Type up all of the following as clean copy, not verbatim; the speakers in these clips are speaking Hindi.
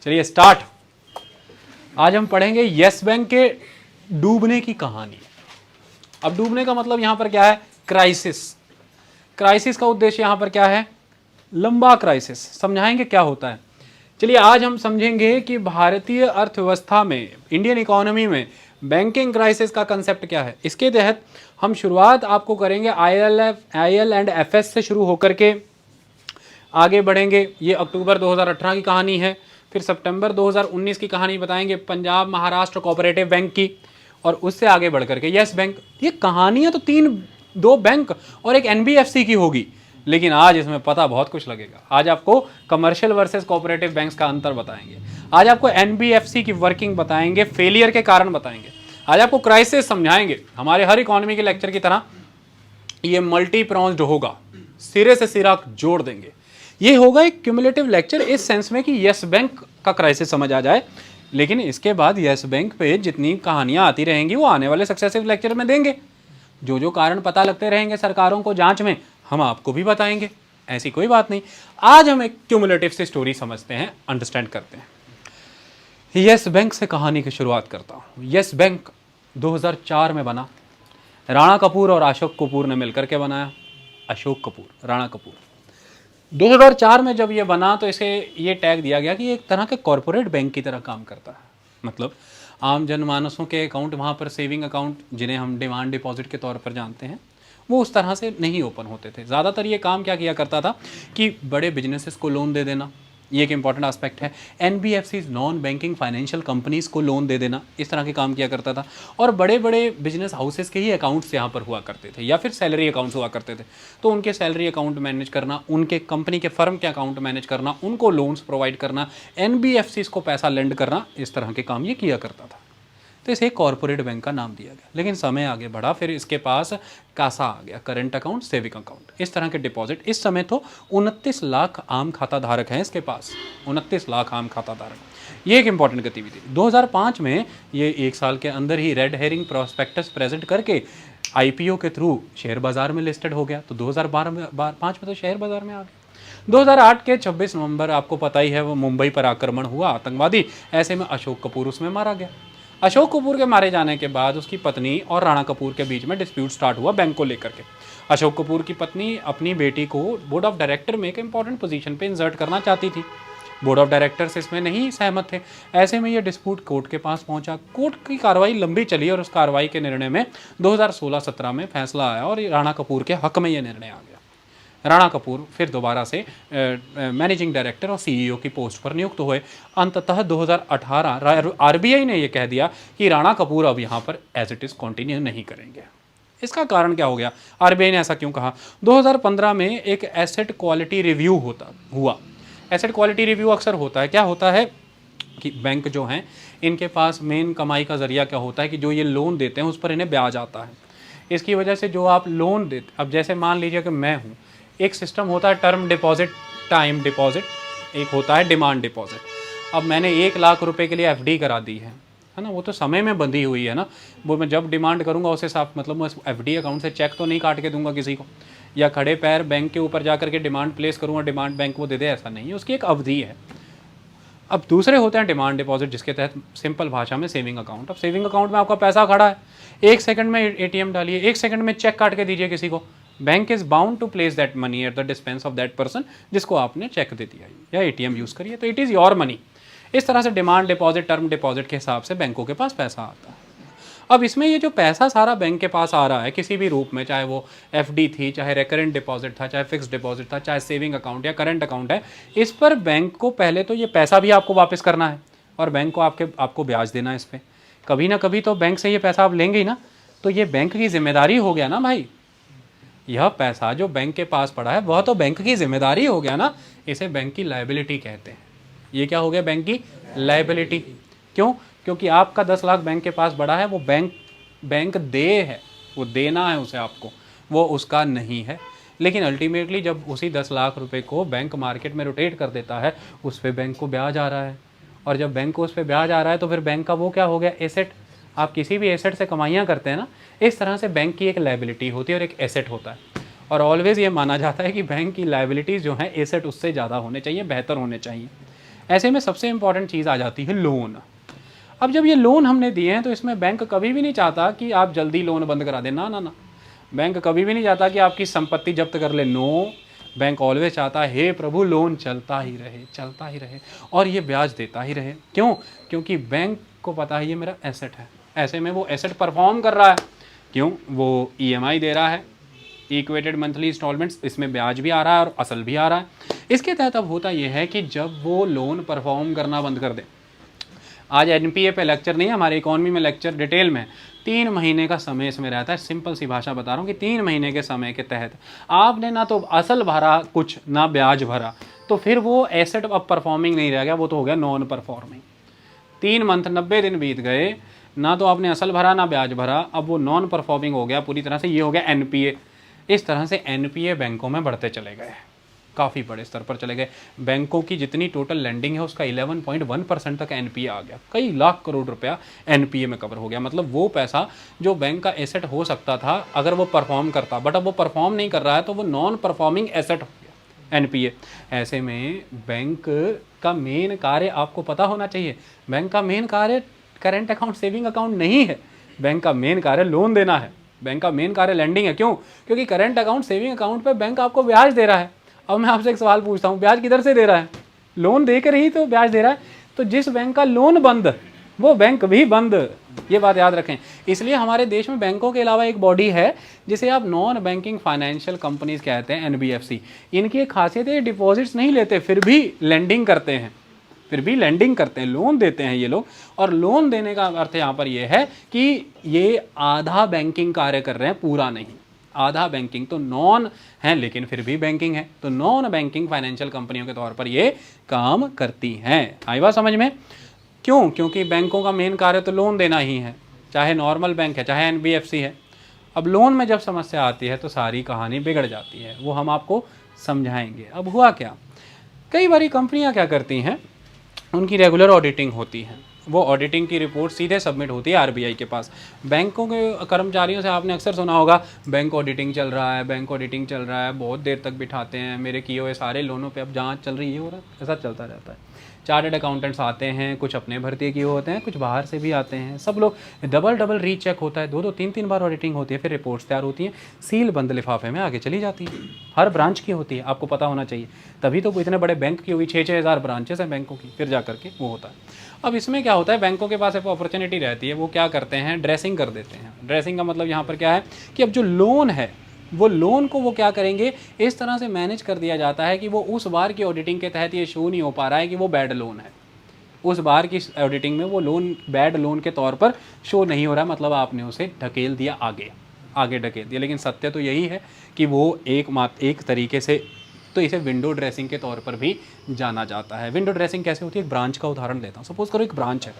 चलिए स्टार्ट। आज हम पढ़ेंगे यस बैंक के डूबने की कहानी। अब डूबने का मतलब यहां पर क्या है? क्राइसिस। क्राइसिस का उद्देश्य यहां पर क्या है? लंबा क्राइसिस। समझाएंगे क्या होता है। चलिए आज हम समझेंगे कि भारतीय अर्थव्यवस्था में, इंडियन इकोनॉमी में बैंकिंग क्राइसिस का कंसेप्ट क्या है। इसके तहत हम शुरुआत आपको करेंगे IL&FS से शुरू होकर के आगे बढ़ेंगे। ये अक्टूबर 2018 की कहानी है। फिर सितंबर 2019 की कहानी बताएंगे पंजाब महाराष्ट्र कोऑपरेटिव बैंक की, और उससे आगे बढ़ करके यस बैंक। ये कहानियां तो दो बैंक और एक NBFC की होगी, लेकिन आज इसमें पता बहुत कुछ लगेगा। आज आपको कमर्शियल वर्सेस कोऑपरेटिव बैंक्स का अंतर बताएंगे। आज आपको NBFC की वर्किंग बताएंगे, फेलियर के कारण बताएंगे। आज आपको क्राइसिस समझाएंगे। हमारे हर इकोनॉमी के लेक्चर की तरह ये मल्टी प्रोन्स्ड होगा, सिरे से सिरा जोड़ देंगे। ये होगा एक क्यूमुलेटिव लेक्चर इस सेंस में कि यस बैंक का क्राइसिस समझ आ जाए, लेकिन इसके बाद यस बैंक पे जितनी कहानियां आती रहेंगी वो आने वाले सक्सेसिव लेक्चर में देंगे। जो जो कारण पता लगते रहेंगे सरकारों को जांच में, हम आपको भी बताएंगे। ऐसी कोई बात नहीं। आज हम एक क्यूमुलेटिव से स्टोरी समझते हैं, अंडरस्टैंड करते हैं। यस बैंक से कहानी की शुरुआत करता हूँ। यस बैंक 2004 में बना। राणा कपूर और अशोक कपूर ने मिलकर के बनाया। अशोक कपूर, राणा कपूर। 2004 में जब ये बना तो इसे ये टैग दिया गया कि एक तरह के कॉरपोरेट बैंक की तरह काम करता है। मतलब आम जनमानसों के अकाउंट, वहाँ पर सेविंग अकाउंट जिन्हें हम डिमांड डिपॉजिट के तौर पर जानते हैं, वो उस तरह से नहीं ओपन होते थे। ज़्यादातर ये काम क्या किया करता था कि बड़े बिजनेसेस को लोन दे देना, ये एक इंपॉर्टेंट एस्पेक्ट है। NBFCs, non banking financial companies को लोन दे देना, इस तरह के काम किया करता था। और बड़े बड़े बिजनेस हाउसेस के ही अकाउंट्स यहाँ पर हुआ करते थे, या फिर सैलरी अकाउंट्स हुआ करते थे। तो उनके सैलरी अकाउंट मैनेज करना, उनके कंपनी के फर्म के अकाउंट मैनेज करना, उनको लोन्स प्रोवाइड करना, NBFCs को पैसा लेंड करना, इस तरह के काम ये किया करता था। तो इसे कॉरपोरेट बैंक का नाम दिया गया। लेकिन समय आगे बढ़ा, फिर इसके पास कासा आ गया, करंट अकाउंट, सेविंग अकाउंट, इस तरह के डिपॉजिट। इस समय तो 29 लाख आम खाता धारक हैं इसके पास। 29 लाख आम खाता धारक, ये एक इंपॉर्टेंट गतिविधि। 2005 में ये एक साल के अंदर ही रेड हेरिंग प्रोस्पेक्टस प्रेजेंट करके IPO के थ्रू शेयर बाजार में लिस्टेड हो गया। तो 2005 में तो शेयर बाजार में आ गया। 2008 के 26 नवंबर आपको पता ही है, वो मुंबई पर आक्रमण हुआ आतंकवादी। ऐसे में अशोक कपूर उसमें मारा गया। अशोक कपूर के मारे जाने के बाद उसकी पत्नी और राणा कपूर के बीच में डिस्प्यूट स्टार्ट हुआ बैंक को लेकर के। अशोक कपूर की पत्नी अपनी बेटी को बोर्ड ऑफ डायरेक्टर में एक इंपॉर्टेंट पोजीशन पे इंसर्ट करना चाहती थी। बोर्ड ऑफ डायरेक्टर्स इसमें नहीं सहमत थे। ऐसे में ये डिस्प्यूट कोर्ट के पास पहुंचा। कोर्ट की कार्रवाई लंबी चली और उस कार्रवाई के निर्णय में 2016-17 में फैसला आया और राणा कपूर के हक में ये निर्णय आ गया। राणा कपूर फिर दोबारा से मैनेजिंग डायरेक्टर और CEO की पोस्ट पर नियुक्त हुए। अंततः 2018 RBI ने यह कह दिया कि राणा कपूर अब यहाँ पर एज इट इज़ कंटिन्यू नहीं करेंगे। इसका कारण क्या हो गया? RBI ने ऐसा क्यों कहा? 2015 में एक एसेट क्वालिटी रिव्यू हुआ। एसेट क्वालिटी रिव्यू अक्सर होता है, क्या होता है कि बैंक जो हैं इनके पास मेन कमाई का जरिया क्या होता है कि जो ये लोन देते हैं उस पर इन्हें ब्याज आता है। इसकी वजह से जो आप लोन देते, अब जैसे मान लीजिए कि मैं हूँ, एक सिस्टम होता है टर्म डिपॉजिट, टाइम डिपॉजिट, एक होता है डिमांड डिपॉजिट। अब मैंने 1 लाख रुपए के लिए FD करा दी है ना, वो तो समय में बंधी हुई है ना। वो मैं जब डिमांड करूँगा उस हिसाब, मतलब मैं FD अकाउंट से चेक तो नहीं काट के दूंगा किसी को, या खड़े पैर बैंक के ऊपर जा करके डिमांड प्लेस करूँगा, डिमांड बैंक वो दे दे, ऐसा नहीं है। उसकी एक अवधि है। अब दूसरे होते हैं डिमांड डिपॉजिट, जिसके तहत सिंपल भाषा में सेविंग अकाउंट। अब सेविंग अकाउंट में आपका पैसा खड़ा है, 1 सेकंड में ATM डालिए, 1 सेकंड में चेक काट के दीजिए किसी को। Bank is bound to place that money at the dispense of that person जिसको आपने चेक दे दिया या ATM यूज़ करिए, तो इट इज़ योर मनी। इस तरह से डिमांड डिपॉजिट, टर्म डिपॉजिट के हिसाब से बैंकों के पास पैसा आता है। अब इसमें ये जो पैसा सारा बैंक के पास आ रहा है किसी भी रूप में, चाहे वो FD थी, चाहे रेकरेंट डिपॉजिट था, चाहे फिक्स्ड डिपॉजिट था, चाहे सेविंग अकाउंट या करंट अकाउंट है, इस पर बैंक को पहले तो ये पैसा भी आपको वापस करना है और बैंक को आपको ब्याज देना है इस पर। कभी ना कभी तो बैंक से ये पैसा आप लेंगे ही ना, तो ये बैंक की जिम्मेदारी हो गया ना भाई। यह पैसा जो बैंक के पास पड़ा है वह तो बैंक की जिम्मेदारी हो गया ना। इसे बैंक की लायबिलिटी कहते हैं। ये क्या हो गया? बैंक की लायबिलिटी। क्यों? क्योंकि आपका 10 लाख बैंक के पास पड़ा है, वो बैंक दे है, वो देना है उसे आपको, वो उसका नहीं है। लेकिन अल्टीमेटली जब उसी 10 लाख रुपए को बैंक मार्केट में रोटेट कर देता है, उस पर बैंक को ब्याज आ रहा है, और जब बैंक को उस पर ब्याज आ रहा है तो फिर बैंक का वो क्या हो गया? एसेट। आप किसी भी एसेट से कमाइयाँ करते हैं ना, इस तरह से बैंक की एक लायबिलिटी होती है और एक एसेट होता है। और ऑलवेज ये माना जाता है कि बैंक की लायबिलिटीज़ जो हैं एसेट उससे ज़्यादा होने चाहिए, बेहतर होने चाहिए। ऐसे में सबसे इंपॉर्टेंट चीज़ आ जाती है लोन। अब जब ये लोन हमने दिए हैं तो इसमें बैंक कभी भी नहीं चाहता कि आप जल्दी लोन बंद करा दें, ना ना ना। बैंक कभी भी नहीं चाहता कि आपकी संपत्ति जब्त कर ले, नो। बैंक ऑलवेज चाहता है हे प्रभु लोन चलता ही रहे, चलता ही रहे और ये ब्याज देता ही रहे। क्यों? क्योंकि बैंक को पता है ये मेरा एसेट है। ऐसे में वो एसेट परफॉर्म कर रहा है। क्यों? वो ईएमआई दे रहा है, इक्वेटेड मंथली इंस्टॉलमेंट्स, इसमें ब्याज भी आ रहा है और असल भी आ रहा है। इसके तहत अब होता यह है कि जब वो लोन परफॉर्म करना बंद कर दे, आज एनपीए पे लेक्चर नहीं है, हमारे इकोनॉमी में लेक्चर डिटेल में, 3 महीने का समय इसमें रहता है। सिंपल सी भाषा बता रहा हूँ कि 3 महीने के समय के तहत आपने ना तो असल भरा कुछ, ना ब्याज भरा, तो फिर वो एसेट अब परफॉर्मिंग नहीं रह गया, वो तो हो गया नॉन परफॉर्मिंग। 3 मंथ 90 दिन बीत गए, ना तो आपने असल भरा ना ब्याज भरा, अब वो नॉन परफॉर्मिंग हो गया पूरी तरह से, ये हो गया एनपीए। इस तरह से एनपीए बैंकों में बढ़ते चले गए, काफ़ी बड़े स्तर पर चले गए। बैंकों की जितनी टोटल लैंडिंग है उसका 11.1% तक एनपीए आ गया। कई लाख करोड़ रुपया एनपीए में कवर हो गया। मतलब वो पैसा जो बैंक का एसेट हो सकता था अगर वो परफॉर्म करता, बट अब वो परफॉर्म नहीं कर रहा है तो वो नॉन परफॉर्मिंग एसेट हो गया एनपीए। ऐसे में बैंक का मेन कार्य आपको पता होना चाहिए, बैंक का मेन कार्य करेंट अकाउंट सेविंग अकाउंट नहीं है, बैंक का मेन कार्य लोन देना है, बैंक का मेन कार्य लैंडिंग है। क्यों? क्योंकि करेंट अकाउंट सेविंग अकाउंट पे बैंक आपको ब्याज दे रहा है। अब मैं आपसे एक सवाल पूछता हूँ, ब्याज किधर से दे रहा है? लोन देकर ही तो ब्याज दे रहा है। तो जिस बैंक का लोन बंद, वो बैंक भी बंद, ये बात याद रखें। इसलिए हमारे देश में बैंकों के अलावा एक बॉडी है जिसे आप नॉन बैंकिंग फाइनेंशियल कंपनीज कहते हैं, एनबीएफसी। इनकी एक खासियत है, डिपॉजिट्स नहीं लेते, फिर भी लेंडिंग करते हैं, फिर भी लेंडिंग करते हैं, लोन देते हैं ये लोग। और लोन देने का अर्थ यहाँ पर ये है कि ये आधा बैंकिंग कार्य कर रहे हैं, पूरा नहीं। आधा बैंकिंग तो नॉन है लेकिन फिर भी बैंकिंग है, तो नॉन बैंकिंग फाइनेंशियल कंपनियों के तौर पर ये काम करती हैं। आई बात समझ में? क्यों? क्योंकि बैंकों का मेन कार्य तो लोन देना ही है, चाहे नॉर्मल बैंक है चाहे एनबीएफसी है। अब लोन में जब समस्या आती है तो सारी कहानी बिगड़ जाती है, वो हम आपको समझाएंगे। अब हुआ क्या, कई बारी कंपनियां क्या करती हैं, उनकी रेगुलर ऑडिटिंग होती है, वो ऑडिटिंग की रिपोर्ट सीधे सबमिट होती है आरबीआई के पास। बैंकों के कर्मचारियों से आपने अक्सर सुना होगा, बैंक ऑडिटिंग चल रहा है, बैंक ऑडिटिंग चल रहा है, बहुत देर तक बिठाते हैं, मेरे किए हुए सारे लोनों पे अब जांच चल रही है, हो रहा है, ऐसा चलता रहता है। चार्टर्ड अकाउंटेंट्स आते हैं, कुछ अपने भर्ती किए होते हैं, कुछ बाहर से भी आते हैं, सब लोग डबल रीचेक होता है, 2-2 3-3 बार ऑडिटिंग होती है, फिर रिपोर्ट्स तैयार होती हैं, सील बंद लिफाफे में आगे चली जाती है। हर ब्रांच की होती है, आपको पता होना चाहिए, तभी तो इतने बड़े बैंक की हुई 6-6 हज़ार ब्रांचेस हैं बैंकों की, फिर जा करके वो होता है। अब इसमें क्या होता है, बैंकों के पास एक अपॉर्चुनिटी रहती है, वो क्या करते हैं, ड्रेसिंग कर देते हैं। ड्रेसिंग का मतलब यहाँ पर क्या है कि अब जो लोन है, वो लोन को वो क्या करेंगे, इस तरह से मैनेज कर दिया जाता है कि वो उस बार की ऑडिटिंग के तहत ये शो नहीं हो पा रहा है कि वो बैड लोन है। उस बार की ऑडिटिंग में वो लोन बैड लोन के तौर पर शो नहीं हो रहा है, मतलब आपने उसे ढकेल दिया आगे ढकेल दिया। लेकिन सत्य तो यही है कि वो एक तरीके से तो इसे विंडो ड्रेसिंग के तौर पर भी जाना जाता है। विंडो ड्रेसिंग कैसे होती है, एक ब्रांच का उदाहरण लेता हूँ। सपोज करो एक ब्रांच है,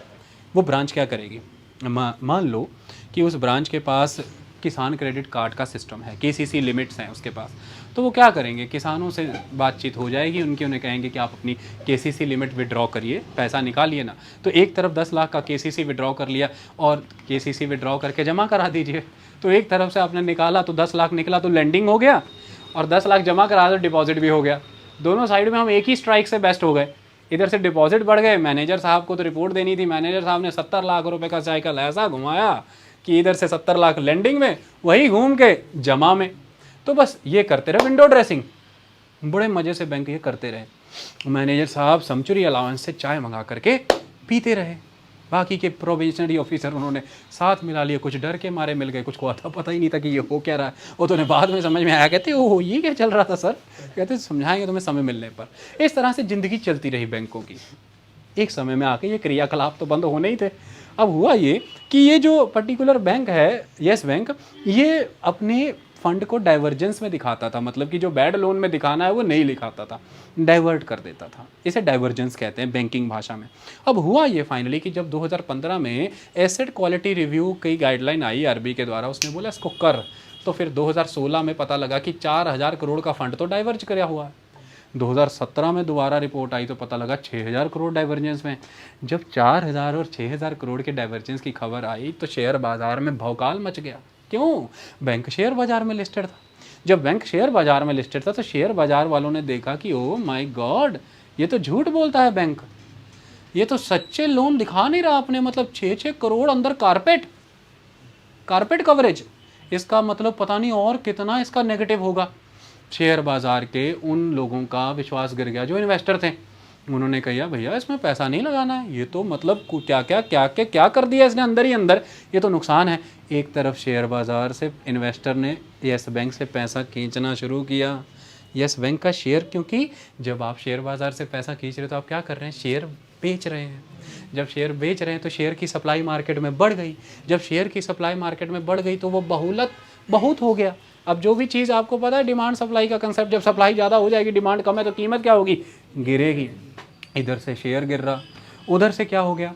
वो ब्रांच क्या करेगी, मान लो कि उस ब्रांच के पास किसान क्रेडिट कार्ड का सिस्टम है, केसीसी लिमिट्स हैं उसके पास, तो वो क्या करेंगे, किसानों से बातचीत हो जाएगी उन्हें कहेंगे कि आप अपनी केसीसी लिमिट विड्रॉ करिए, पैसा निकालिए ना। तो एक तरफ 10 लाख का केसीसी विड्रॉ कर लिया और केसीसी विड्रॉ करके जमा करा दीजिए, तो एक तरफ से आपने निकाला तो 10 लाख निकला तो लेंडिंग हो गया, और 10 लाख जमा करा तो डिपॉजिट भी हो गया। दोनों साइड में हम एक ही स्ट्राइक से बेस्ट हो गए। इधर से डिपॉजिट बढ़ गए, मैनेजर साहब को तो रिपोर्ट देनी थी, मैनेजर साहब ने 70 लाख रुपए का साइकिल ऐसा घुमाया कि इधर से 70 लाख लेंडिंग में, वही घूम के जमा में। तो बस ये करते रहे विंडो ड्रेसिंग, बड़े मजे से बैंक ये करते रहे। मैनेजर साहब सेंचुरी अलाउंस से चाय मंगा करके पीते रहे, बाकी के प्रोबेशनरी ऑफिसर उन्होंने साथ मिला लिया, कुछ डर के मारे मिल गए, कुछ को आता पता ही नहीं था कि ये हो क्या रहा है। वो तो बाद में समझ में आया, कहते ओह ये क्या चल रहा था सर, कहते समझाएंगे तुम्हें समय मिलने पर। इस तरह से ज़िंदगी चलती रही बैंकों की। एक समय में आके ये क्रियाकलाप तो बंद होने ही थे। अब हुआ ये कि ये जो पर्टिकुलर बैंक है, येस बैंक, ये अपने फंड को डाइवर्जेंस में दिखाता था, मतलब कि जो बैड लोन में दिखाना है वो नहीं लिखाता था, डाइवर्ट कर देता था। इसे डाइवर्जेंस कहते हैं बैंकिंग भाषा में। अब हुआ ये फाइनली कि जब 2015 में एसेट क्वालिटी रिव्यू की गाइडलाइन आई आरबीआई के द्वारा, उसने बोला इसको कर, तो फिर 2016 में पता लगा कि 4000 करोड़ का फंड तो डाइवर्ज किया हुआ है। 2017 में दोबारा रिपोर्ट आई तो पता लगा 6000 करोड़ डाइवर्जेंस में। जब 4000 और 6000 करोड़ के डाइवर्जेंस की खबर आई तो शेयर बाजार में भौकाल मच गया। क्यों? बैंक शेयर बाजार में लिस्टेड था। जब बैंक शेयर बाजार में लिस्टेड था तो शेयर बाजार वालों ने देखा कि ओ माय गॉड, ये तो झूठ बोलता है बैंक, ये तो सच्चे लोन दिखा नहीं रहा आपने, मतलब 6-6 करोड़ अंदर कारपेट कवरेज, इसका मतलब पता नहीं और कितना इसका नेगेटिव होगा। शेयर बाजार के उन लोगों का विश्वास गिर गया जो इन्वेस्टर थे, उन्होंने कहा भैया इसमें पैसा नहीं लगाना है, ये तो मतलब क्या कर दिया इसने अंदर ही अंदर, ये तो नुकसान है। एक तरफ शेयर बाजार से इन्वेस्टर ने यस बैंक से पैसा खींचना शुरू किया, यस बैंक का शेयर, क्योंकि जब आप शेयर बाजार से पैसा खींच रहे हो तो आप क्या कर रहे हैं, शेयर बेच रहे हैं। जब शेयर बेच रहे हैं तो शेयर की सप्लाई मार्केट में बढ़ गई, जब शेयर की सप्लाई मार्केट में बढ़ गई तो वो बहुलत बहुत हो गया। अब जो भी चीज़ आपको पता है डिमांड सप्लाई का कंसेप्ट, जब सप्लाई ज़्यादा हो जाएगी, डिमांड कम है तो कीमत क्या होगी, गिरेगी। इधर से शेयर गिर रहा, उधर से क्या हो गया,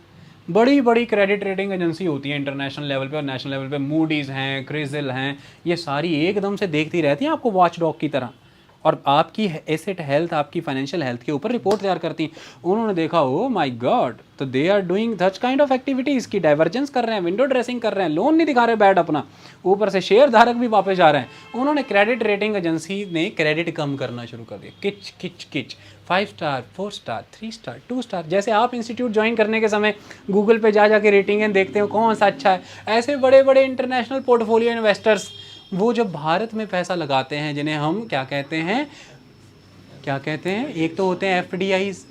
बड़ी बड़ी क्रेडिट रेटिंग एजेंसी होती है इंटरनेशनल लेवल पे और नेशनल लेवल पे, मूडीज़ हैं, क्रिसिल हैं, ये सारी एकदम से देखती रहती हैं आपको वॉच डॉग की तरह, और आपकी एसेट हेल्थ, आपकी फाइनेंशियल हेल्थ के ऊपर रिपोर्ट तैयार करती हैं। उन्होंने देखा ओ माय गॉड, तो they are doing such kind of activities की डाइवर्जेंस कर रहे हैं, विंडो ड्रेसिंग कर रहे हैं, लोन नहीं दिखा रहे बैड अपना, ऊपर से शेयर धारक भी वापस जा रहे हैं। उन्होंने क्रेडिट रेटिंग एजेंसी ने क्रेडिट कम करना शुरू कर दिया, किच किच किच, 5 स्टार 4 स्टार 3 स्टार 2 स्टार। जैसे आप इंस्टीट्यूट ज्वाइन करने के समय गूगल पे जा के रेटिंगें देखते हो कौन सा अच्छा है, ऐसे बड़े बड़े इंटरनेशनल पोर्टफोलियो इन्वेस्टर्स वो जब भारत में पैसा लगाते हैं, जिन्हें हम क्या कहते हैं, एक तो होते हैं एफडीआईज,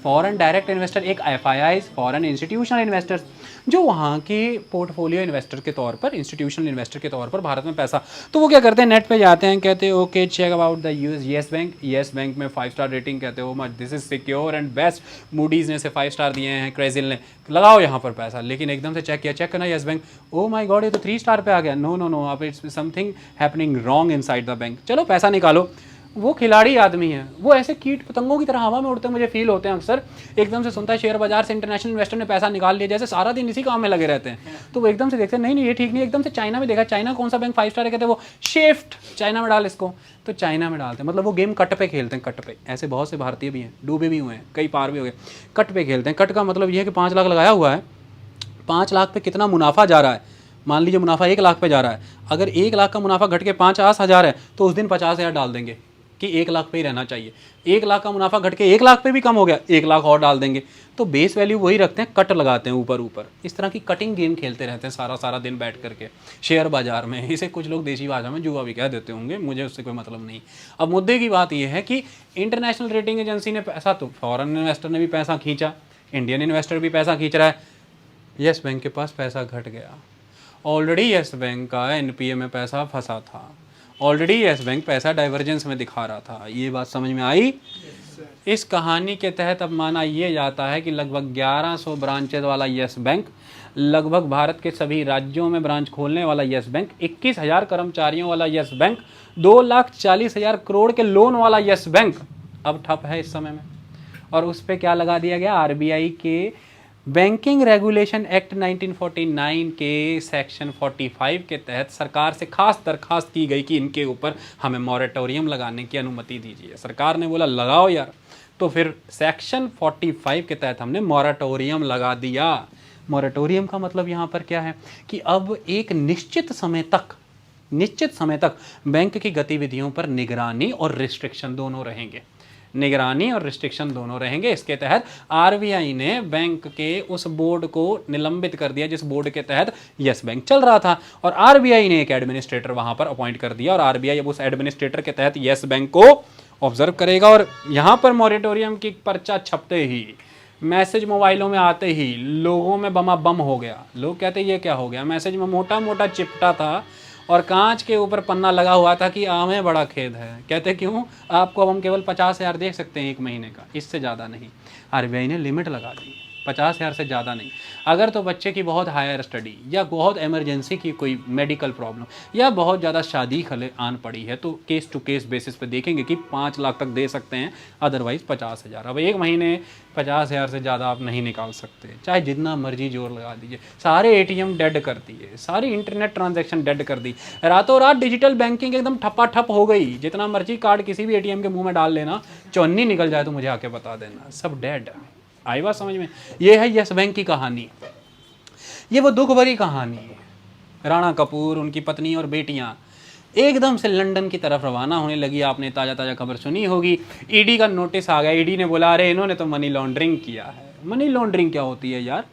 फॉरेन डायरेक्ट इन्वेस्टर, एक एफआईआईज, फॉरेन इंस्टीट्यूशनल इन्वेस्टर्स, जो वहाँ के पोर्टफोलियो इन्वेस्टर के तौर पर, इंस्टीट्यूशनल इन्वेस्टर के तौर पर भारत में पैसा, तो वो क्या करते हैं, नेट पे जाते हैं, कहते हैं okay check about the yes bank, yes bank में 5 स्टार रेटिंग, कहते हो much this is secure and best, Moody's ने से 5 स्टार दिए हैं, क्रेजिल ने, लगाओ यहाँ पर पैसा। लेकिन एकदम से चेक करना yes bank, O my God ये तो 3 स्टार पे आ गया, नो आप it's something happening wrong inside the bank, चलो पैसा निकालो। वो खिलाड़ी आदमी है, वो ऐसे कीट पतंगों की तरह हवा में उड़ते मुझे फील होते हैं अक्सर। एकदम से सुनता है शेयर बाजार से इंटरनेशनल इन्वेस्टर ने पैसा निकाल लिया, जैसे सारा दिन इसी काम में लगे रहते हैं, तो वो एकदम से देखते हैं नहीं ये ठीक नहीं। एकदम से चाइना में देखा, चाइना कौन सा बैंक 5 स्टार है, कहते हैं वो शिफ्ट चाइना में डाल इसको, तो चाइना में डालते हैं, मतलब वो गेम कट पे खेलते हैं, कट पे। ऐसे बहुत से भारतीय भी हैं, डूबे भी हुए हैं, कई पार भी हो गए, कट पे खेलते हैं। कट का मतलब ये है कि 5 लाख लगाया हुआ है, 5 लाख पे कितना मुनाफा जा रहा है, मान लीजिए मुनाफा 1 लाख पे जा रहा है, अगर 1 लाख का मुनाफा घट के 50,000 है तो उस दिन 50,000 डाल देंगे कि 1 लाख पे ही रहना चाहिए। 1 लाख का मुनाफा घट के 1 लाख पे भी कम हो गया, 1 लाख और डाल देंगे, तो बेस वैल्यू वही रखते हैं, कट लगाते हैं ऊपर। इस तरह की कटिंग गेम खेलते रहते हैं सारा दिन बैठ करके शेयर बाजार में। इसे कुछ लोग देसी भाषा में जुआ भी कह देते होंगे, मुझे उससे कोई मतलब नहीं। अब मुद्दे की बात यह है कि इंटरनेशनल रेटिंग एजेंसी ने पैसा, तो फॉरेन इन्वेस्टर ने भी पैसा खींचा, इंडियन इन्वेस्टर भी पैसा खींच रहा है, येस बैंक के पास पैसा घट गया। ऑलरेडी येस बैंक का एनपीए में पैसा फंसा था, ऑलरेडी येस बैंक पैसा डाइवर्जेंस में दिखा रहा था। ये बात समझ में आई? इस कहानी के तहत अब माना ये जाता है कि लगभग 1100 ब्रांचेज वाला येस बैंक, लगभग भारत के सभी राज्यों में ब्रांच खोलने वाला येस बैंक, 21,000 कर्मचारियों वाला येस बैंक, 2,40,000 करोड़ के लोन वाला येस बैंक अब ठप है इस समय में। और उस पर क्या लगा दिया गया, आरबीआई के बैंकिंग रेगुलेशन एक्ट 1949 के सेक्शन 45 के तहत सरकार से खास दरखास्त की गई कि इनके ऊपर हमें मॉरेटोरियम लगाने की अनुमति दीजिए। सरकार ने बोला लगाओ यार, तो फिर सेक्शन 45 के तहत हमने मॉरेटोरियम लगा दिया। मॉरेटोरियम का मतलब यहाँ पर क्या है कि अब एक निश्चित समय तक बैंक की गतिविधियों पर निगरानी और रिस्ट्रिक्शन दोनों रहेंगे, निगरानी और रिस्ट्रिक्शन दोनों रहेंगे। इसके तहत आरबीआई ने बैंक के उस बोर्ड को निलंबित कर दिया जिस बोर्ड के तहत येस बैंक चल रहा था, और आरबीआई ने एक एडमिनिस्ट्रेटर वहां पर अपॉइंट कर दिया, और आरबीआई अब उस एडमिनिस्ट्रेटर के तहत येस बैंक को ऑब्जर्व करेगा। और यहां पर मॉरेटोरियम की पर्चा छपते ही, मैसेज मोबाइलों में आते ही लोगों में बम हो गया। लोग कहते ये क्या हो गया, मैसेज में मोटा मोटा चिपटा था और कांच के ऊपर पन्ना लगा हुआ था कि हमें बड़ा खेद है। कहते क्यों, आपको अब हम केवल 50,000 देख सकते हैं 1 महीने का, इससे ज़्यादा नहीं। आरबीआई ने लिमिट लगा दी, 50,000 से ज़्यादा नहीं। अगर तो बच्चे की बहुत हायर स्टडी या बहुत इमरजेंसी की कोई मेडिकल प्रॉब्लम या बहुत ज़्यादा शादी खले आन पड़ी है तो केस टू केस बेसिस पे देखेंगे कि 5 लाख तक दे सकते हैं, अदरवाइज़ 50,000। अब 1 महीने 50,000 से ज़्यादा आप नहीं निकाल सकते, चाहे जितना मर्जी जोर लगा दीजिए। सारे एटीएम डेड कर दिए, सारी इंटरनेट ट्रांजैक्शन डेड कर दी, रातों रात डिजिटल बैंकिंग एकदम ठप्पा हो गई। जितना मर्जी कार्ड किसी भी एटीएम के मुंह में डाल लेना, चौन्नी निकल जाए तो मुझे आके बता देना, सब डेड। आई बात समझ में? ये है येस बैंक की कहानी। ये वो दुख भरी कहानी है। राणा कपूर, उनकी पत्नी और बेटियां एकदम से लंदन की तरफ रवाना होने लगी। आपने ताज़ा ताज़ा खबर सुनी होगी, ईडी का नोटिस आ गया। ईडी ने बोला अरे इन्होंने तो मनी लॉन्ड्रिंग किया है। मनी लॉन्ड्रिंग क्या होती है यार?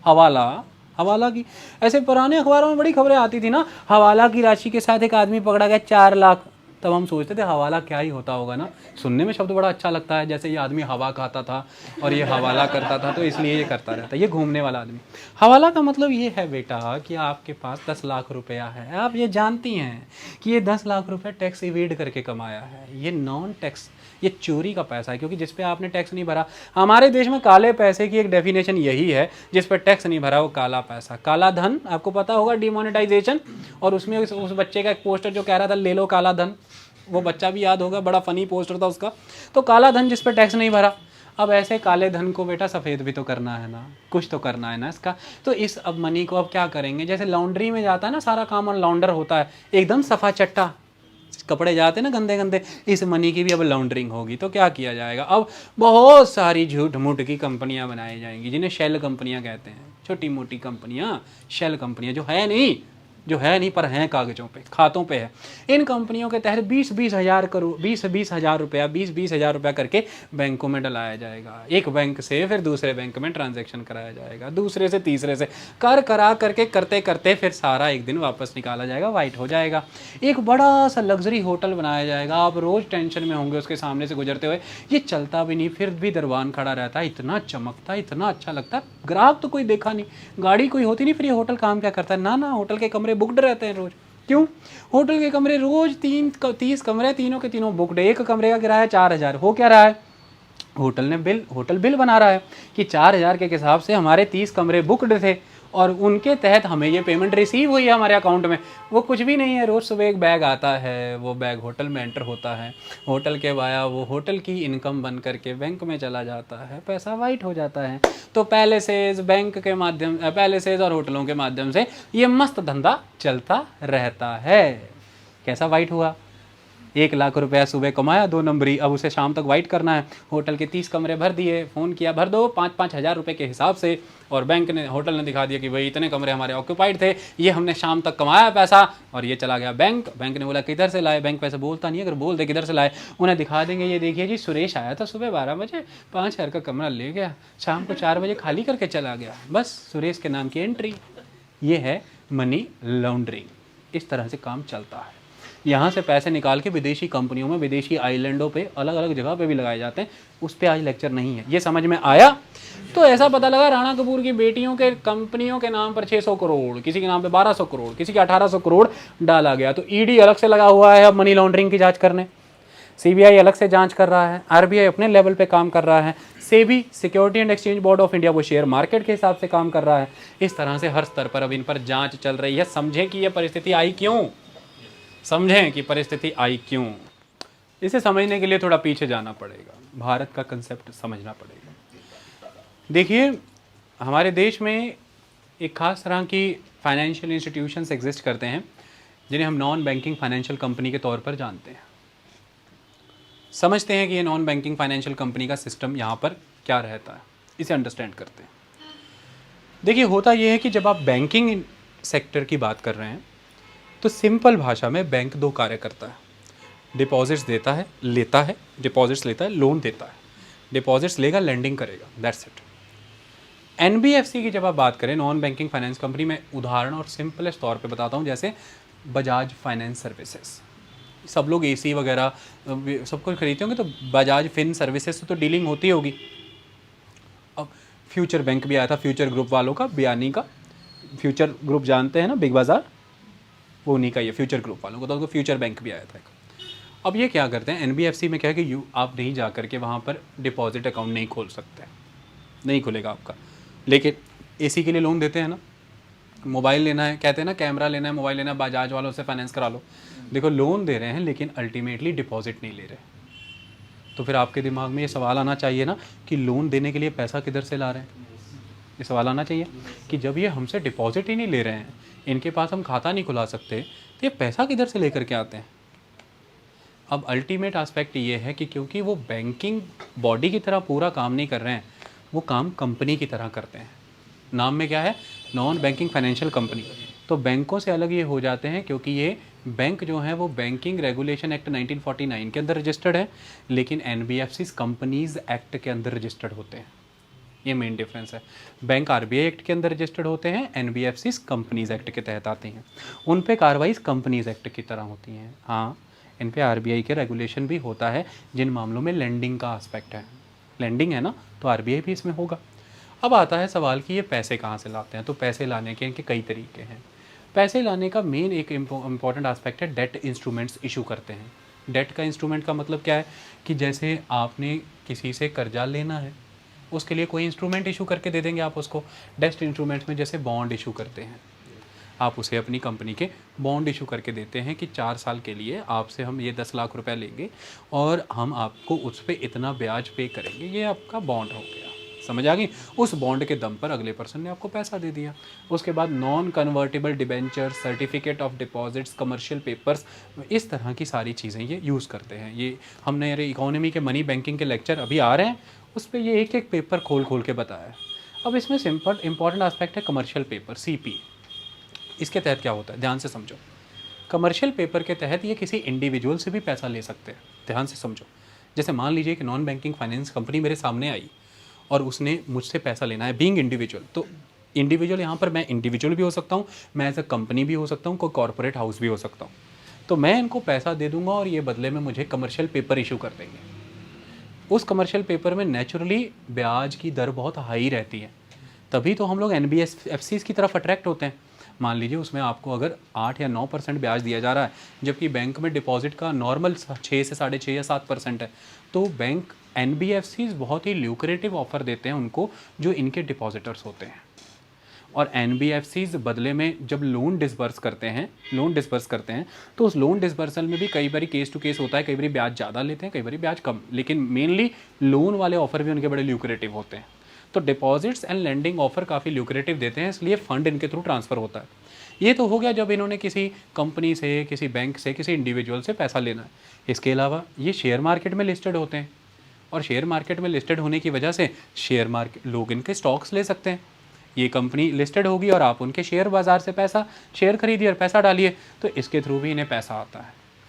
हवाला, हवाला की, ऐसे पुराने अखबारों में बड़ी खबरें आती थी ना, हवाला की राशि के साथ एक आदमी पकड़ा गया 4 लाख। तब हम सोचते थे हवाला क्या ही होता होगा ना, सुनने में शब्द बड़ा अच्छा लगता है, जैसे ये आदमी हवा खाता था और ये हवाला करता था तो इसलिए ये करता रहता, ये घूमने वाला आदमी। हवाला का मतलब ये है बेटा कि आपके पास 10 लाख रुपया है, आप ये जानती हैं कि ये 10 लाख रुपया टैक्स इवेड करके कमाया है, ये नॉन टैक्स, ये चोरी का पैसा है, क्योंकि जिस पे आपने टैक्स नहीं भरा। हमारे देश में काले पैसे की एक डेफिनेशन यही है, जिस पर टैक्स नहीं भरा वो काला पैसा, काला धन। आपको पता होगा डिमोनेटाइजेशन, और उसमें उस बच्चे का एक पोस्टर जो कह रहा था ले लो काला धन, वो बच्चा भी याद होगा, बड़ा फनी पोस्टर था उसका। तो काला धन जिस पर टैक्स नहीं भरा। अब ऐसे काले धन को बेटा सफ़ेद भी तो करना है ना, कुछ तो करना है ना इसका। तो इस अब मनी को अब क्या करेंगे, जैसे लॉन्ड्री में जाता है ना सारा काम और लॉन्डर होता है एकदम सफ़ा चट्टा, कपड़े जाते हैं ना गंदे गंदे, इस मनी की भी अब लॉन्ड्रिंग होगी। तो क्या किया जाएगा, अब बहुत सारी झूठ मूठ की कंपनियां बनाई जाएंगी, जिन्हें शेल कंपनियां कहते हैं, छोटी मोटी कंपनियां, शेल कंपनियां, जो है नहीं पर हैं कागजों पे, खातों पे है। इन कंपनियों के तहत 20-20 हज़ार करोड़, 20-20 हज़ार रुपया, 20-20 हज़ार रुपया करके बैंकों में डलाया जाएगा। एक बैंक से फिर दूसरे बैंक में ट्रांजैक्शन कराया जाएगा, दूसरे से तीसरे से करा करके करते करते फिर सारा एक दिन वापस निकाला जाएगा, वाइट हो जाएगा। एक बड़ा सा लग्जरी होटल बनाया जाएगा, आप रोज़ टेंशन में होंगे उसके सामने से गुजरते हुए, ये चलता भी नहीं फिर भी दरबान खड़ा रहता है, इतना चमकता है, इतना अच्छा लगता है, ग्राहक तो कोई देखा नहीं, गाड़ी कोई होती नहीं, फिर ये होटल काम क्या करता है ना, होटल के कमरे बुकड रहते हैं रोज। क्यों? होटल के कमरे रोज 30 कमरे, तीनों के तीनों बुकड, एक कमरे का किराया 4000। हो क्या रहा है, होटल बिल बना रहा है कि 4000 के हिसाब से हमारे 30 कमरे बुकड थे और उनके तहत हमें ये पेमेंट रिसीव हुई है हमारे अकाउंट में। वो कुछ भी नहीं है, रोज़ सुबह एक बैग आता है, वो बैग होटल में एंटर होता है, होटल के वाया वो होटल की इनकम बन करके बैंक में चला जाता है, पैसा वाइट हो जाता है। तो पैलेसेस, बैंक के माध्यम, पैलेसेस और होटलों के माध्यम से ये मस्त धंधा चलता रहता है। कैसा वाइट हुआ, 1 लाख रुपया सुबह कमाया 2 नंबरी, अब उसे शाम तक वाइट करना है। होटल के 30 कमरे भर दिए, फ़ोन किया भर दो 5-5 हज़ार रुपये के हिसाब से, और बैंक ने, होटल ने दिखा दिया कि भाई इतने कमरे हमारे ऑक्यूपाइड थे, ये हमने शाम तक कमाया पैसा, और ये चला गया बैंक। बैंक ने बोला किधर से लाए, बैंक पैसे बोलता नहीं है, अगर बोल दे किधर से लाए उन्हें दिखा देंगे, ये देखिए जी सुरेश आया था सुबह 12 बजे, 5000 का कमरा ले गया, शाम को 4 बजे खाली करके चला गया, बस सुरेश के नाम की एंट्री। ये है मनी लॉन्ड्रिंग, इस तरह से काम चलता है। यहाँ से पैसे निकाल के विदेशी कंपनियों में, विदेशी आइलैंडों पे, अलग अलग जगह पे भी लगाए जाते हैं। उस पर आज लेक्चर नहीं है, ये समझ में आया। तो ऐसा पता लगा राणा कपूर की बेटियों के कंपनियों के नाम पर 600 करोड़, किसी के नाम पे 1200 करोड़, किसी के 1800 करोड़ डाला गया। तो ईडी अलग से लगा हुआ है अब मनी लॉन्ड्रिंग की जाँच करने, सीबीआई अलग से जांच कर रहा है, आरबीआई अपने लेवल पे काम कर रहा है, SEBI security and exchange board of India वो शेयर मार्केट के हिसाब से काम कर रहा है। इस तरह से हर स्तर पर अब इन पर जांच चल रही है। समझें कि ये परिस्थिति आई क्यों, समझें कि परिस्थिति आई क्यों। इसे समझने के लिए थोड़ा पीछे जाना पड़ेगा, भारत का कंसेप्ट समझना पड़ेगा। देखिए हमारे देश में एक खास तरह की फाइनेंशियल इंस्टीट्यूशंस एग्जिस्ट करते हैं, जिन्हें हम नॉन बैंकिंग फाइनेंशियल कंपनी के तौर पर जानते हैं। समझते हैं कि ये नॉन बैंकिंग फाइनेंशियल कंपनी का सिस्टम यहाँ पर क्या रहता है, इसे अंडरस्टैंड करते हैं। देखिए होता ये है कि जब आप बैंकिंग सेक्टर की बात कर रहे हैं तो सिंपल भाषा में बैंक 2 कार्य करता है, डिपॉजिट्स देता है, लेता है, डिपॉजिट्स लेता है, लोन देता है, डिपॉजिट्स लेगा, लेंडिंग करेगा, दैट्स इट। एनबीएफसी की जब आप बात करें, नॉन बैंकिंग फाइनेंस कंपनी, में उदाहरण और सिंपलेस्ट तौर पे बताता हूँ, जैसे बजाज फाइनेंस सर्विसेज, सब लोग एसी वगैरह सब कुछ खरीदते होंगे, तो बजाज फिन सर्विसेज से तो डीलिंग होती होगी। अब फ्यूचर बैंक भी आया था, फ्यूचर ग्रुप वालों का, बयानी का, फ्यूचर ग्रुप जानते हैं ना, बिग बाज़ार, वो उन्हीं का ये फ्यूचर ग्रुप वालों को, तो उनको फ्यूचर बैंक भी आया था। अब ये क्या करते हैं, एनबीएफसी में क्या है कि आप नहीं जा करके वहाँ पर डिपॉजिट अकाउंट नहीं खोल सकते, नहीं खुलेगा आपका, लेकिन एसी के लिए लोन देते हैं ना, मोबाइल लेना है, कहते हैं ना कैमरा लेना है, मोबाइल लेना है, बजाज वालों से फाइनेंस करा लो। देखो लोन दे रहे हैं लेकिन अल्टीमेटली डिपॉजिट नहीं ले रहे। तो फिर आपके दिमाग में ये सवाल आना चाहिए ना कि लोन देने के लिए पैसा किधर से ला रहे हैं। ये सवाल आना चाहिए कि जब ये हमसे डिपॉजिट ही नहीं ले रहे हैं, इनके पास हम खाता नहीं खुला सकते, तो ये पैसा किधर से लेकर के आते हैं। अब अल्टीमेट एस्पेक्ट ये है कि क्योंकि वो बैंकिंग बॉडी की तरह पूरा काम नहीं कर रहे हैं, वो काम कंपनी की तरह करते हैं। नाम में क्या है, नॉन बैंकिंग फाइनेंशियल कंपनी। तो बैंकों से अलग ये हो जाते हैं क्योंकि ये बैंक जो है वो बैंकिंग रेगुलेशन एक्ट 1949 के अंदर रजिस्टर्ड है, लेकिन एनबीएफसीज कंपनीज एक्ट के अंदर रजिस्टर्ड होते हैं। ये मेन डिफरेंस है। बैंक आरबीआई एक्ट के अंदर रजिस्टर्ड होते हैं, एनबीएफसीज कंपनीज एक्ट के तहत आते हैं। उन पे कार्रवाई कंपनीज एक्ट की तरह होती हैं। हाँ, इन पे आरबीआई के रेगुलेशन भी होता है जिन मामलों में लेंडिंग का एस्पेक्ट है। लेंडिंग है ना, तो आरबीआई भी इसमें होगा। अब आता है सवाल कि ये पैसे कहाँ से लाते हैं। तो पैसे लाने के इनके कई तरीके हैं। पैसे लाने का मेन एक इम्पॉर्टेंट एस्पेक्ट है, डेट इंस्ट्रूमेंट्स इशू करते हैं। डेट का इंस्ट्रूमेंट का मतलब क्या है कि जैसे आपने किसी से कर्जा लेना है, उसके लिए कोई इंस्ट्रूमेंट इशू करके दे देंगे आप उसको। डेट इंस्ट्रूमेंट्स में जैसे बॉन्ड इशू करते हैं, आप उसे अपनी कंपनी के बॉन्ड इशू करके देते हैं कि 4 साल के लिए आपसे हम ये 10 लाख रुपए लेंगे और हम आपको उस पर इतना ब्याज पे करेंगे। ये आपका बॉन्ड हो गया, समझ आ गई। उस बॉन्ड के दम पर अगले पर्सन ने आपको पैसा दे दिया। उसके बाद non convertible debenture, certificate of deposits, commercial papers, इस तरह की सारी चीज़ें ये यूज़ करते हैं। ये हमने इकोनॉमी के मनी बैंकिंग के लेक्चर अभी आ रहे हैं, उस पर ये एक एक पेपर खोल खोल के बताया है। अब इसमें सिंपल इंपॉर्टेंट एस्पेक्ट है कमर्शियल पेपर, सीपी। इसके तहत क्या होता है, ध्यान से समझो। कमर्शियल पेपर के तहत ये किसी इंडिविजुअल से भी पैसा ले सकते हैं। ध्यान से समझो। जैसे मान लीजिए कि नॉन बैंकिंग फाइनेंस कंपनी मेरे सामने आई और उसने मुझसे पैसा लेना है, बीइंग इंडिविजुअल। तो इंडिविजुअल यहाँ पर मैं इंडिविजुअल भी हो सकता हूँ, मैं एज अ कंपनी भी हो सकता हूँ, कोई कॉर्पोरेट हाउस भी हो सकता हूँ। तो मैं इनको पैसा दे दूंगा और ये बदले में मुझे कमर्शियल पेपर इशू कर देंगे। उस कमर्शियल पेपर में नेचुरली ब्याज की दर बहुत हाई रहती है, तभी तो हम लोग एनबीएफसीज की तरफ अट्रैक्ट होते हैं। मान लीजिए उसमें आपको अगर 8 या 9% ब्याज दिया जा रहा है, जबकि बैंक में डिपॉजिट का नॉर्मल 6 से 6.5 या 7% है, तो बैंक एनबीएफसीज बहुत ही ल्यूक्रेटिव ऑफर देते हैं उनको जो इनके डिपॉजिटर्स होते हैं। और एनबीएफसीज बदले में जब लोन डिसबर्स करते हैं तो उस लोन डिसबर्सल में भी कई बार केस टू केस होता है, कई बार ब्याज ज़्यादा लेते हैं, कई बार ब्याज कम, लेकिन मेनली लोन वाले ऑफर भी उनके बड़े ल्यूक्रेटिव होते हैं। तो डिपॉजिट्स एंड लेंडिंग ऑफर काफ़ी ल्यूक्रेटिव देते हैं, इसलिए फंड इनके थ्रू ट्रांसफ़र होता है। ये तो हो गया जब इन्होंने किसी कंपनी से, किसी बैंक से, किसी इंडिविजुअल से पैसा लेना है। इसके अलावा ये शेयर मार्केट में लिस्टेड होते हैं और शेयर मार्केट में लिस्टेड होने की वजह से शेयर मार्केट लोग इनके स्टॉक्स ले सकते हैं। ये कंपनी लिस्टेड होगी और आप उनके शेयर बाज़ार से शेयर खरीदिए और पैसा डालिए, तो इसके थ्रू भी इन्हें पैसा आता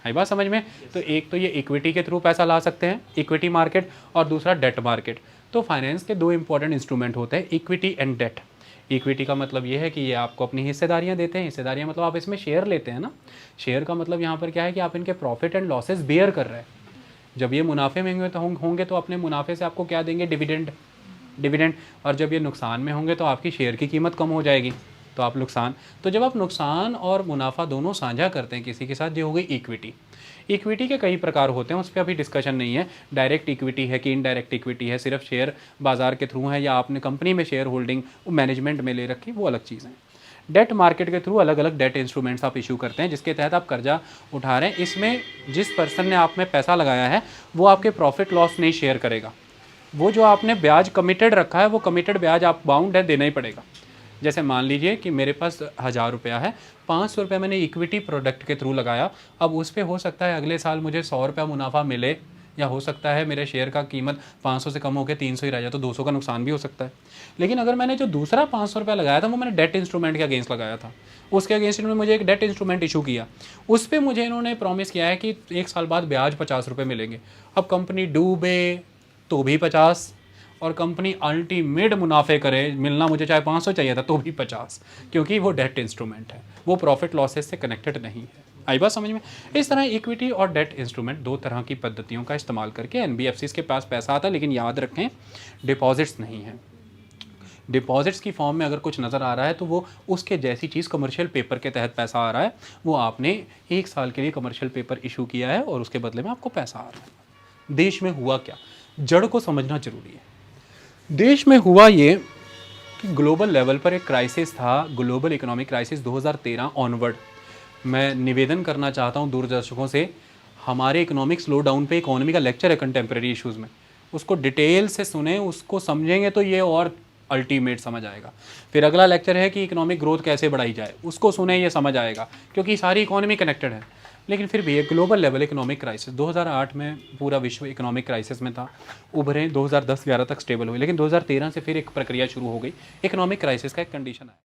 है बात समझ में। तो एक तो ये इक्विटी के थ्रू पैसा ला सकते हैं, इक्विटी मार्केट, और दूसरा डेट मार्केट। तो फाइनेंस के 2 इंपॉर्टेंट इंस्ट्रूमेंट होते हैं, इक्विटी एंड डेट। इक्विटी का मतलब ये है कि ये आपको अपनी हिस्सेदारियां देते हैं। हिस्सेदारियां मतलब आप इसमें शेयर लेते हैं ना। शेयर का मतलब यहाँ पर क्या है कि आप इनके प्रॉफिट एंड लॉसेस बेयर कर रहे हैं। जब ये मुनाफे में होंगे तो अपने मुनाफे से आपको क्या देंगे, डिविडेंड। और जब ये नुकसान में होंगे तो आपकी शेयर की कीमत कम हो जाएगी, तो आप नुकसान। तो जब आप नुकसान और मुनाफा दोनों साझा करते हैं किसी के साथ, ये हो गई इक्विटी। इक्विटी के कई प्रकार होते हैं, उस पर अभी डिस्कशन नहीं है। डायरेक्ट इक्विटी है कि इनडायरेक्ट इक्विटी है, सिर्फ शेयर बाजार के थ्रू है या आपने कंपनी में शेयर होल्डिंग मैनेजमेंट में ले रखी, वो अलग चीज़ है। डेट मार्केट के थ्रू अलग अलग डेट इंस्ट्रूमेंट्स आप इशू करते हैं जिसके तहत आप कर्जा उठा रहे हैं। इसमें जिस पर्सन ने आप में पैसा लगाया है वो आपके प्रॉफिट लॉस नहीं शेयर करेगा। वो जो आपने ब्याज कमिटेड रखा है वो कमिटेड ब्याज आप बाउंड है देना ही पड़ेगा। जैसे मान लीजिए कि मेरे पास 1000 रुपया है, 500 रुपये मैंने इक्विटी प्रोडक्ट के थ्रू लगाया। अब उस पर हो सकता है अगले साल मुझे 100 रुपया मुनाफा मिले, या हो सकता है मेरे शेयर का कीमत 500 से कम होकर 300 ही रह जाए, तो 200 का नुकसान भी हो सकता है। लेकिन अगर मैंने जो दूसरा 500 रुपया लगाया था वो मैंने डेट इंस्ट्रूमेंट के अगेंस्ट लगाया था, उसके अगेंस्ट इन्होंने मुझे एक डेट इंस्ट्रूमेंट इशू किया, उस पर मुझे इन्होंने प्रॉमिस किया है कि 1 साल बाद ब्याज 50 रुपये मिलेंगे। अब कंपनी डूबे तो भी 50, और कंपनी अल्टीमेट मुनाफे करे, मिलना मुझे चाहे 500 चाहिए था तो भी 50, क्योंकि वो डेट इंस्ट्रूमेंट है, वो प्रॉफिट लॉसेस से कनेक्टेड नहीं है। आई बात समझ में। इस तरह इक्विटी और डेट इंस्ट्रूमेंट 2 तरह की पद्धतियों का इस्तेमाल करके एनबीएफसीज के पास पैसा आता है, लेकिन याद रखें डिपॉजिट्स नहीं है। डिपॉजिट्स की फॉर्म में अगर कुछ नज़र आ रहा है तो वो उसके जैसी चीज़ कमर्शियल पेपर के तहत पैसा आ रहा है, वो आपने 1 साल के लिए कमर्शियल पेपर इशू किया है और उसके बदले में आपको पैसा आ रहा है। देश में हुआ क्या, जड़ को समझना जरूरी है। देश में हुआ ये कि ग्लोबल लेवल पर एक क्राइसिस था, ग्लोबल इकोनॉमिक क्राइसिस 2013 ऑनवर्ड। मैं निवेदन करना चाहता हूँ दूरदर्शकों से, हमारे इकोनॉमिक स्लो डाउन पे इकोनॉमी का लेक्चर है कंटेम्प्रेरी इश्यूज़ में, उसको डिटेल से सुने, उसको समझेंगे तो ये और अल्टीमेट समझ आएगा। फिर अगला लेक्चर है कि इकोनॉमिक ग्रोथ कैसे बढ़ाई जाए, उसको सुने, ये समझ आएगा, क्योंकि सारी इकोनॉमी कनेक्टेड है। लेकिन फिर भी एक ग्लोबल लेवल इकोनॉमिक क्राइसिस 2008 में पूरा विश्व इकोनॉमिक क्राइसिस में था, उभरे 2010-11 तक स्टेबल हुए, लेकिन 2013 से फिर एक प्रक्रिया शुरू हो गई, इकोनॉमिक क्राइसिस का एक कंडीशन आया।